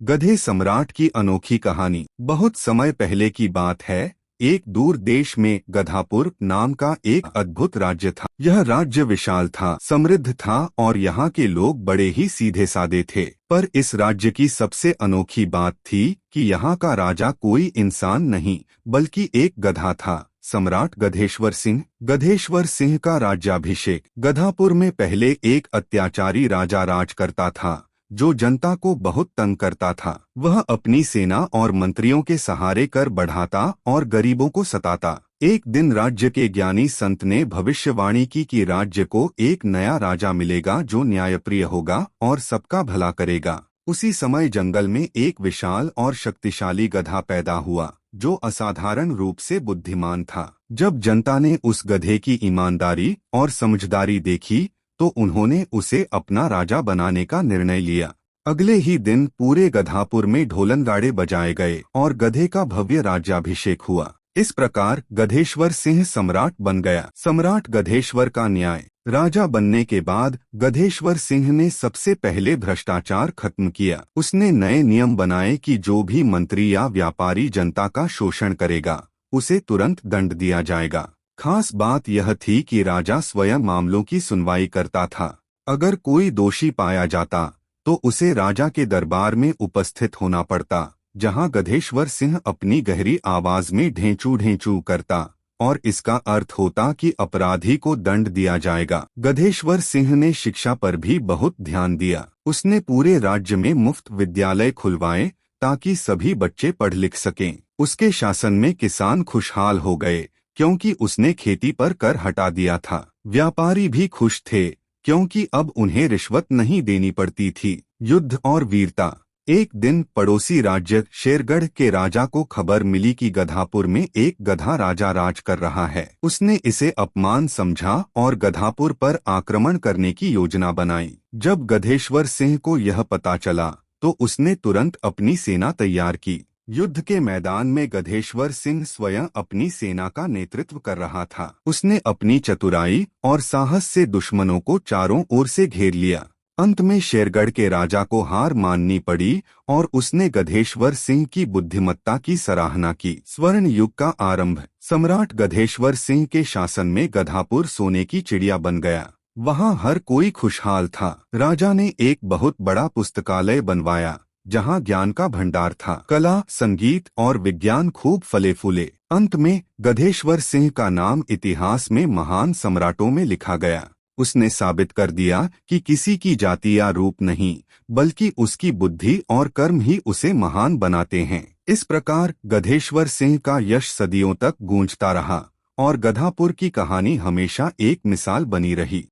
गधे सम्राट की अनोखी कहानी। बहुत समय पहले की बात है। एक दूर देश में गधापुर नाम का एक अद्भुत राज्य था। यह राज्य विशाल था, समृद्ध था और यहाँ के लोग बड़े ही सीधे सादे थे। पर इस राज्य की सबसे अनोखी बात थी कि यहाँ का राजा कोई इंसान नहीं बल्कि एक गधा था। सम्राट गधेश्वर सिंह। गधेश्वर सिंह का राज्याभिषेक। गधापुर में पहले एक अत्याचारी राजा राज करता था जो जनता को बहुत तंग करता था। वह अपनी सेना और मंत्रियों के सहारे कर बढ़ाता और गरीबों को सताता। एक दिन राज्य के ज्ञानी संत ने भविष्यवाणी की कि राज्य को एक नया राजा मिलेगा जो न्यायप्रिय होगा और सबका भला करेगा। उसी समय जंगल में एक विशाल और शक्तिशाली गधा पैदा हुआ जो असाधारण रूप से बुद्धिमान था। जब जनता ने उस गधे की ईमानदारी और समझदारी देखी तो उन्होंने उसे अपना राजा बनाने का निर्णय लिया। अगले ही दिन पूरे गधापुर में ढोलनगाड़े बजाए गए और गधे का भव्य राज्याभिषेक हुआ। इस प्रकार गधेश्वर सिंह सम्राट बन गया। सम्राट गधेश्वर का न्याय। राजा बनने के बाद गधेश्वर सिंह ने सबसे पहले भ्रष्टाचार खत्म किया। उसने नए नियम बनाए कि जो भी मंत्री या व्यापारी जनता का शोषण करेगा उसे तुरंत दंड दिया जाएगा। खास बात यह थी कि राजा स्वयं मामलों की सुनवाई करता था। अगर कोई दोषी पाया जाता तो उसे राजा के दरबार में उपस्थित होना पड़ता, जहां गधेश्वर सिंह अपनी गहरी आवाज में ढेंचू ढेंचू करता और इसका अर्थ होता कि अपराधी को दंड दिया जाएगा। गधेश्वर सिंह ने शिक्षा पर भी बहुत ध्यान दिया। उसने पूरे राज्य में मुफ्त विद्यालय खुलवाए ताकि सभी बच्चे पढ़ लिख सकें। उसके शासन में किसान खुशहाल हो गए क्योंकि उसने खेती पर कर हटा दिया था। व्यापारी भी खुश थे क्योंकि अब उन्हें रिश्वत नहीं देनी पड़ती थी। युद्ध और वीरता। एक दिन पड़ोसी राज्य शेरगढ़ के राजा को खबर मिली कि गधापुर में एक गधा राजा राज कर रहा है। उसने इसे अपमान समझा और गधापुर पर आक्रमण करने की योजना बनाई। जब गधेश्वर सिंह को यह पता चला तो उसने तुरंत अपनी सेना तैयार की। युद्ध के मैदान में गधेश्वर सिंह स्वयं अपनी सेना का नेतृत्व कर रहा था। उसने अपनी चतुराई और साहस से दुश्मनों को चारों ओर से घेर लिया। अंत में शेरगढ़ के राजा को हार माननी पड़ी और उसने गधेश्वर सिंह की बुद्धिमत्ता की सराहना की। स्वर्ण युग का आरंभ। सम्राट गधेश्वर सिंह के शासन में गधापुर सोने की चिड़िया बन गया। वहाँ हर कोई खुशहाल था। राजा ने एक बहुत बड़ा पुस्तकालय बनवाया जहाँ ज्ञान का भंडार था। कला, संगीत और विज्ञान खूब फले फूले। अंत में गधेश्वर सिंह का नाम इतिहास में महान सम्राटों में लिखा गया। उसने साबित कर दिया कि किसी की जाति या रूप नहीं बल्कि उसकी बुद्धि और कर्म ही उसे महान बनाते हैं। इस प्रकार गधेश्वर सिंह का यश सदियों तक गूंजता रहा और गधापुर की कहानी हमेशा एक मिसाल बनी रही।